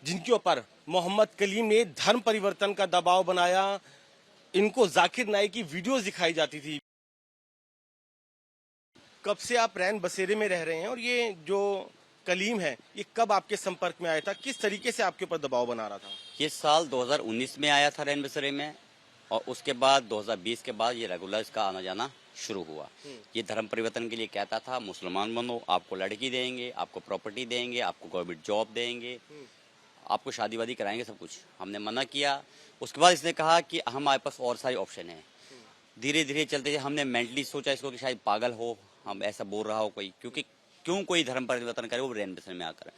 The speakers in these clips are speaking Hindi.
जिनके ऊपर मोहम्मद कलीम ने धर्म परिवर्तन का दबाव बनाया। इनको जाकिर नाइक की वीडियोस दिखाई जाती थी। कब से आप रैन बसेरे में रह रहे हैं और ये जो कलीम है ये कब आपके संपर्क में आया था, किस तरीके से आपके ऊपर दबाव बना रहा था? ये साल 2019 में आया था रैन बसेरे में, और उसके बाद 2020 के बाद ये रेगुलर इसका आना जाना शुरू हुआ। ये धर्म परिवर्तन के लिए कहता था मुसलमान बनो, आपको लड़की देंगे, आपको प्रॉपर्टी देंगे, आपको गवर्नमेंट जॉब देंगे, आपको शादी वादी कराएंगे, सब कुछ। हमने मना किया। उसके बाद इसने कहा कि हमारे पास और सारे ऑप्शन हैं। धीरे धीरे चलते हमने मेंटली सोचा इसको कि शायद पागल हो, हम ऐसा बोल रहा हो कोई, क्योंकि क्यों कोई धर्म परिवर्तन करे वो रैन बसेरे में आकर।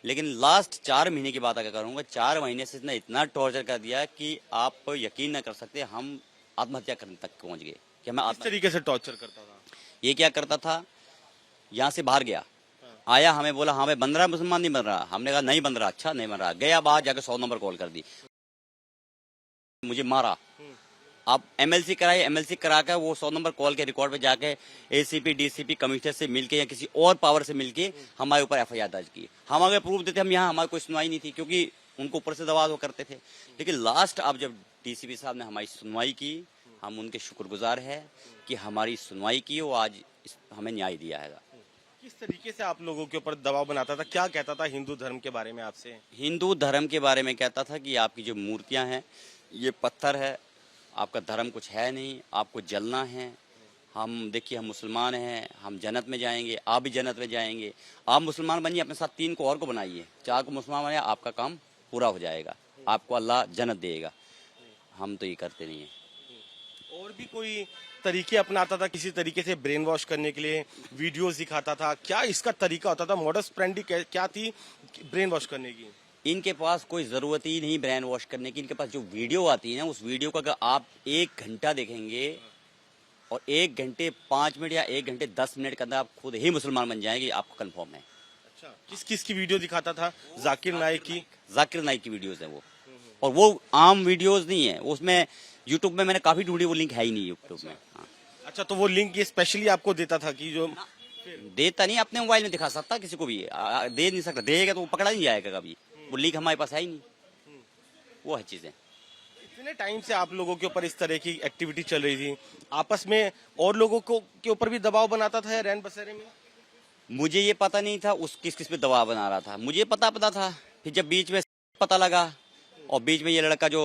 लेकिन लास्ट 4 महीने की बात अगर करूंगा, 4 महीने से इसने इतना टॉर्चर कर दिया कि आप यकीन न कर सकते, हम आत्महत्या करने तक पहुंच गए। कि मैं किस तरीके से टॉर्चर करता था? ये क्या करता था, यहाँ से बाहर गया, आया, हमें बोला हाँ भाई बन रहा है मुसलमान, नहीं बन रहा। हमने कहा नहीं बन रहा, अच्छा नहीं बन रहा। गया बाहर जाकर 100 नंबर कॉल कर दी, मुझे मारा। आप एमएलसी कराए, एमएलसी कराकर वो 100 नंबर कॉल के रिकॉर्ड पे जाके एसीपी डीसीपी कमिश्नर से मिलके या किसी और पावर से मिलके हमारे ऊपर एफआईआर दर्ज की। हम अगर प्रूफ देते, हम यहाँ हमारी कोई सुनवाई नहीं थी, क्योंकि उनको ऊपर से दबाव करते थे। लेकिन लास्ट अब जब डीसीपी साहब ने हमारी सुनवाई की, हम उनके शुक्रगुजार है कि हमारी सुनवाई की, वो आज हमें न्याय दिया है। किस तरीके से आप लोगों के ऊपर दबाव बनाता था, क्या कहता था हिंदू धर्म के बारे में आपसे? हिंदू धर्म के बारे में कहता था कि आपकी जो मूर्तियां हैं ये पत्थर है, आपका धर्म कुछ है नहीं, आपको जलना है। हम देखिए, हम मुसलमान हैं, हम जन्नत में जाएंगे, आप भी जन्नत में जाएंगे। आप मुसलमान बनिए, अपने साथ 3 को और को बनाइए, 4 को मुसलमान बनाइए, आपका काम पूरा हो जाएगा, आपको अल्लाह जन्नत देगा। हम तो ये करते नहीं है। और भी कोई तरीके अपनाता था किसी तरीके से ब्रेन वॉश करने के लिए? वीडियोस दिखाता था, क्या इसका तरीका होता था? मॉडस ऑपरेंडी क्या थी ब्रेन वॉश करने की? इनके पास कोई जरूरत ही नहीं ब्रेन वॉश करने की। इनके पास जो वीडियो आती है ना, उस वीडियो को अगर आप 1 घंटा देखेंगे और 1 घंटे 5 मिनट या 1 घंटे 10 मिनट के अंदर आप खुद ही मुसलमान बन जाएंगे, आपको कंफर्म है। अच्छा, किस किस की वीडियो दिखाता था? जाकिर नाइक की? जाकिर नाइक की वीडियोस है वो, और वो आम वीडियोस नहीं है। उसमें यूट्यूब में मैंने काफी ढूंढी, वो लिंक है ही नहीं यूट्यूब में। हाँ। अच्छा, तो वो लिंक ये स्पेशली आपको देता था कि जो देता नहीं, अपने मोबाइल में दिखा सकता किसी को भी, दे नहीं सकता। देगा तो वो पकड़ा नहीं जाएगा कभी। वो लिंक हमारे पास है ही नहीं, वो है चीजें। इतने टाइम से आप लोगों के ऊपर इस तरह की एक्टिविटी चल रही थी, आपस में और लोगों को के ऊपर भी दबाव बनाता था रैन बसेरे में? मुझे ये पता नहीं था उस किस किस पे दबाव बना रहा था, मुझे पता था। फिर जब बीच में पता लगा, और बीच में ये लड़का जो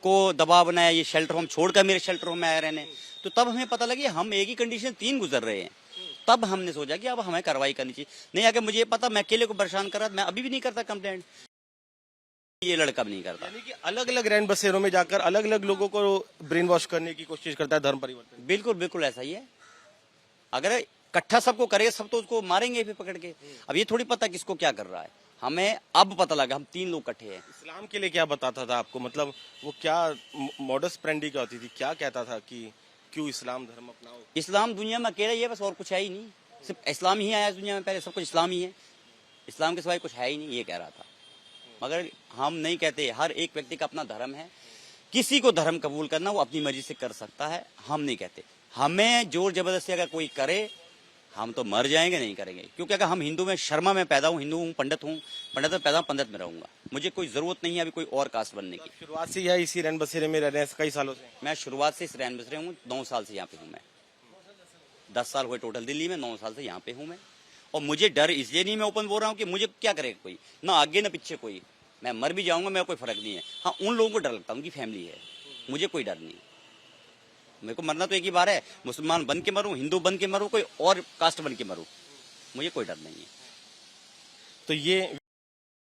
को दबाव बनाया, ये शेल्टर होम छोड़कर मेरे शेल्टर होम में आए रहने, तो तब हमें पता लगी हम एक ही कंडीशन 3 गुजर रहे हैं। तब हमने सोचा कि अब हमें कार्रवाई करनी चाहिए। नहीं, अगर मुझे पता मैं अकेले को परेशान कर रहा, मैं अभी भी नहीं करता कंप्लेंट, ये लड़का भी नहीं करता। यानी कि अलग अलग रैन बसेरों में जाकर अलग अलग लोगों को ब्रेन वॉश करने की कोशिश करता है धर्म परिवर्तन। बिल्कुल बिल्कुल ऐसा ही है। अगर इकट्ठा सबको करेगा, सब तो उसको मारेंगे फिर पकड़ के। अब ये थोड़ी पता किसको क्या कर रहा है, हमें अब पता लगा। हम 3 लोग इकट्ठे हैं। इस्लाम के लिए क्या बताता था आपको? मतलब वो क्या मॉडस ऑपरेंडी क्या होती थी, क्या कहता था कि क्यों इस्लाम धर्म अपनाओ? इस्लाम दुनिया में अकेला ही है, बस और कुछ है ही नहीं। सिर्फ इस्लाम ही आया दुनिया में, पहले सब कुछ इस्लाम ही है, इस्लाम के सिवाय कुछ है ही नहीं, ये कह रहा था। मगर हम नहीं कहते, हर एक व्यक्ति का अपना धर्म है। किसी को धर्म कबूल करना वो अपनी मर्जी से कर सकता है, हम नहीं कहते। हमें जोर जबरदस्ती अगर कोई करे, हम तो मर जाएंगे, नहीं करेंगे। क्योंकि अगर हम हिंदू में, शर्मा में पैदा हूँ, हिंदू हूँ, पंडित में पैदा हूँ, पंडित में रहूंगा। मुझे कोई जरूरत नहीं है अभी कोई और कास्ट बनने की। शुरुआत से या इसी रैन बसेरे में रह रहे हैं कई सालों से? मैं शुरुआत से इस रैन बसेरे हूँ, 9 साल से यहाँ पे हूँ मैं। 10 साल हुए टोटल दिल्ली में, 9 साल से यहाँ पे हूँ मैं। और मुझे डर इसलिए नहीं, मैं ओपन बोल रहा हूँ कि मुझे क्या करेगा कोई, ना आगे ना पीछे कोई। मैं मर भी जाऊंगा, मेरा कोई फर्क नहीं है। हाँ, उन लोगों को डर लगता है, उनकी फैमिली है, मुझे कोई डर नहीं। मेरे को मरना तो एक ही बार है, मुसलमान बन के मरूं, हिंदू बन के मरूं, कोई और कास्ट बन के मरूं, मुझे कोई डर नहीं है। तो ये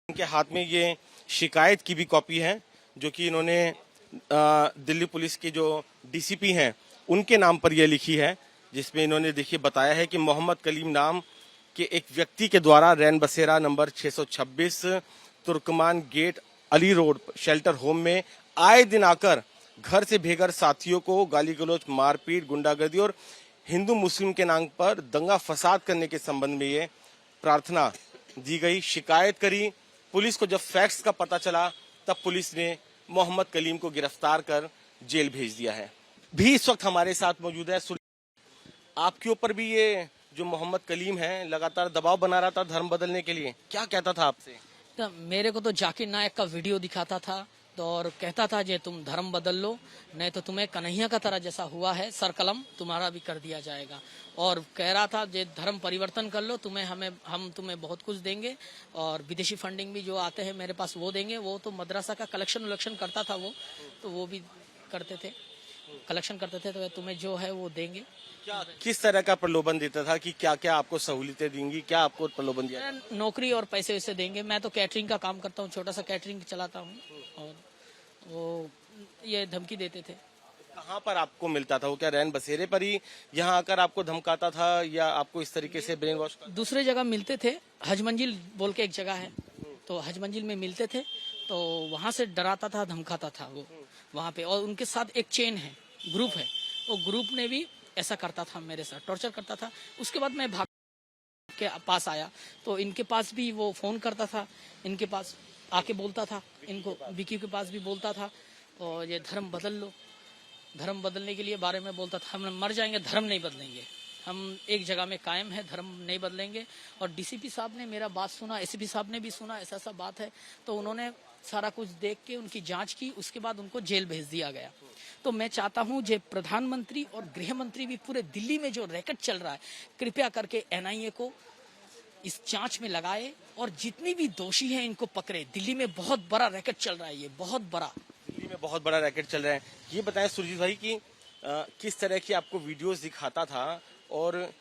इनके हाथ में ये शिकायत की भी कॉपी है, जो कि इन्होंने दिल्ली पुलिस के जो डीसीपी हैं उनके नाम पर यह लिखी है, जिसमें इन्होंने देखिए बताया है कि मोहम्मद कलीम नाम के एक व्यक्ति के द्वारा रैन बसेरा number 626 Turkman Gate Ali Road shelter home में आए दिन आकर घर से बेघर साथियों को गाली गलौज, मारपीट, गुंडागर्दी और हिंदू मुस्लिम के नाम पर दंगा फसाद करने के संबंध में ये प्रार्थना दी गई, शिकायत करी। पुलिस को जब फैक्ट्स का पता चला, तब पुलिस ने मोहम्मद कलीम को गिरफ्तार कर जेल भेज दिया है। भी इस वक्त हमारे साथ मौजूद है। आपके ऊपर भी ये जो मोहम्मद कलीम है लगातार दबाव बना रहा था धर्म बदलने के लिए, क्या कहता था आपसे? तो मेरे को तो जाकिर नायक का वीडियो दिखाता था तो और कहता था जे तुम धर्म बदल लो, नहीं तो तुम्हें कन्हैया का तरह जैसा हुआ है सरकलम तुम्हारा भी कर दिया जाएगा। और कह रहा था जे धर्म परिवर्तन कर लो, हम तुम्हें बहुत कुछ देंगे और विदेशी फंडिंग भी जो आते हैं मेरे पास वो देंगे। वो तो मदरसा का कलेक्शन करता था वो, तो वो भी करते थे, कलेक्शन करते थे, तो तुम्हें जो है वो देंगे। क्या किस तरह का प्रलोभन देता था कि क्या क्या आपको सहूलियतें देंगी, क्या आपको प्रलोभन दिया? नौकरी और पैसे वैसे देंगे। मैं तो कैटरिंग का काम करता हूँ, छोटा सा कैटरिंग चलाता हूँ, और वो ये धमकी देते थे। कहाँ पर आपको मिलता था वो? क्या रैन बसेरे पर ही यहाँ आकर आपको धमकाता था या आपको इस तरीके से ब्रेन वॉश? दूसरे जगह मिलते थे, हज मंजिल बोल के एक जगह है, तो हज मंजिल में मिलते थे, तो वहां से डराता था, धमकाता था वो वहां पे। और उनके साथ एक चेन है, ग्रुप है, वो ग्रुप ने भी ऐसा करता था, मेरे साथ टॉर्चर करता था। उसके बाद मैं भाग के पास आया तो इनके पास भी वो फोन करता था, इनके पास आके बोलता था, इनको विकी के पास भी बोलता था, और ये धर्म बदल लो, धर्म बदलने के लिए बारे में बोलता था। हम मर जाएंगे, धर्म नहीं बदलेंगे, हम एक जगह में कायम है, धर्म नहीं बदलेंगे। और डीसीपी साहब ने मेरा बात सुना, एसपी साहब ने भी सुना, ऐसा ऐसा बात है, तो उन्होंने सारा कुछ देख के उनकी जांच की, उसके बाद उनको जेल भेज दिया गया। तो मैं चाहता हूं जो प्रधानमंत्री और गृह मंत्री भी पूरे दिल्ली में जो रैकेट चल रहा है, कृपया करके एनआईए को इस जांच में लगाए और जितनी भी दोषी हैं इनको पकड़े। दिल्ली में बहुत बड़ा रैकेट चल रहा है, ये बहुत बड़ा, दिल्ली में बहुत बड़ा रैकेट चल रहा है। ये बताएं सुरजीत भाई कि किस तरह की आपको वीडियोस दिखाता था और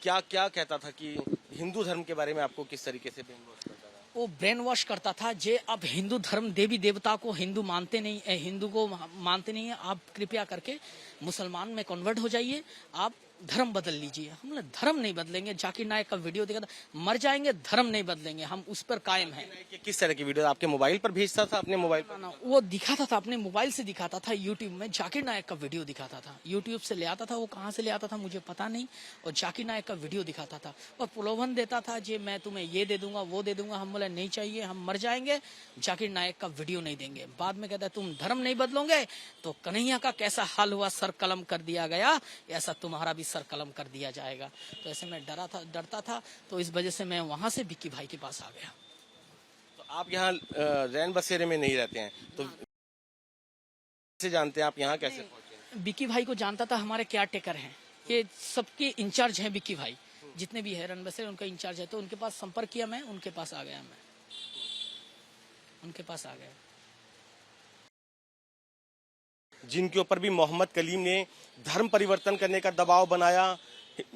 क्या क्या कहता था कि हिंदू धर्म के बारे में आपको किस तरीके से ब्रेन वॉश करता था? वो ब्रेन वॉश करता था जे अब हिंदू धर्म देवी देवता को हिंदू मानते नहीं, हिंदू को मानते नहीं है, आप कृपया करके मुसलमान में कन्वर्ट हो जाइए, आप धर्म बदल लीजिए। हमने धर्म नहीं बदलेंगे। जाकिर नायक का वीडियो देखा था, मर जाएंगे धर्म नहीं बदलेंगे, हम उस पर कायम हैं। किस तरह की वीडियो आपके मोबाइल पर भेजता था? अपने मोबाइल पर? ना, वो दिखाता था, अपने मोबाइल से दिखाता था, यूट्यूब में जाकिर नायक का वीडियो दिखाता था, यूट्यूब से ले आता था, वो कहाँ से ले आता था मुझे पता नहीं, और जाकिर नायक का वीडियो दिखाता था और प्रलोभन देता था जे मैं तुम्हें ये दे दूंगा, वो दे दूंगा। हम बोले नहीं चाहिए, हम मर जाएंगे, जाकिर नायक का वीडियो नहीं देंगे। बाद में कहता है तुम धर्म नहीं बदलोगे तो कन्हैया का कैसा हाल हुआ, सर कलम कर दिया गया, ऐसा तुम्हारा भी सर कलम कर दिया जाएगा। तो ऐसे में डरता था, तो इस वजह से मैं वहां से विक्की भाई के पास आ गया। तो आप यहाँ रैन बसेरे में नहीं रहते हैं, तो कैसे जानते हैं आप यहाँ कैसे पहुंचे? विक्की भाई को जानता था, हमारे केयर टेकर हैं, ये सबके इंचार्ज हैं विक्की भाई, जितने भी है रैन बसेरे उनका इंचार्ज है। तो उनके पास संपर्क किया, मैं उनके पास आ गया, मैं उनके पास आ गया। जिनके ऊपर भी मोहम्मद कलीम ने धर्म परिवर्तन करने का दबाव बनाया,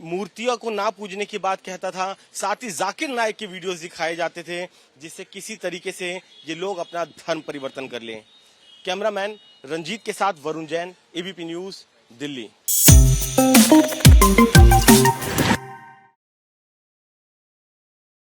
मूर्तियों को ना पूजने की बात कहता था, साथ ही जाकिर नायक के वीडियोस दिखाए जाते थे जिससे किसी तरीके से ये लोग अपना धर्म परिवर्तन कर लें। कैमरामैन रंजीत के साथ वरुण जैन, एबीपी न्यूज, दिल्ली।